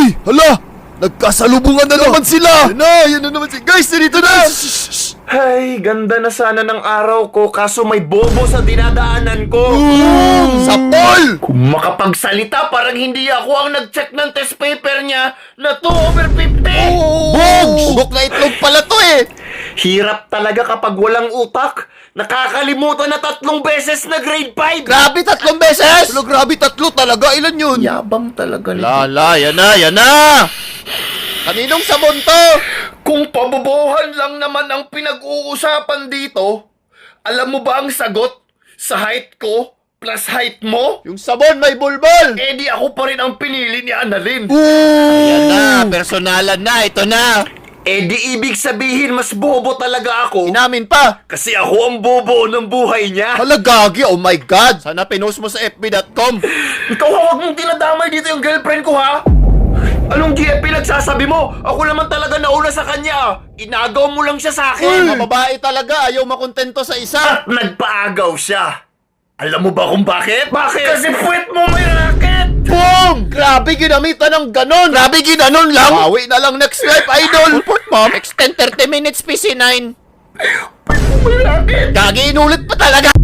Uy, hala! Nagkasalubungan na naman sila! Yan na naman si... Guys, dito na! Ay, ganda na sana ng araw ko kaso may bobo sa dinadaanan ko. Sapol! Kung makapagsalita, parang hindi ako ang nag-check ng test paper niya na 2/50. Bogs! Bugok na itlog pala to eh! Hirap talaga kapag walang utak. Nakakalimutan na 3 beses na grade 5. Grabe, 3 beses! Wala, grabe, 3 talaga. Ilan yun? Yabang talaga nito. Lala, yan na! Kaninong sabon to? Kung pabobohan lang naman ang pinag-uusapan dito, alam mo ba ang sagot sa height ko plus height mo? Yung sabon may bulbol! Eh di ako pa rin ang pinili ni Annalyn. Yan na, personalan na, ito na! Eh di ibig sabihin mas bobo talaga ako. Inamin pa! Kasi ako ang bobo ng buhay niya. Hala, gagi, oh my God! Sana pinost mo sa fb.com. Ikaw huwag mong dinadamay dito yung girlfriend ko ha? Anong GFP nagsasabi mo? Ako naman talaga nauna sa kanya. Inagaw mo lang siya sa akin. Mga babae talaga, ayaw makontento sa isa. At nagpaagaw siya. Alam mo ba kung bakit? Bakit? Kasi puwet mo may racket! Boom! Grabe ginamitan ng ganon! Grabe ginanon lang! Bawi na lang next life, idol! Report ma'am, extend 30 minutes PC9. Puwet mo may racket! Gagi, inulit pa talaga!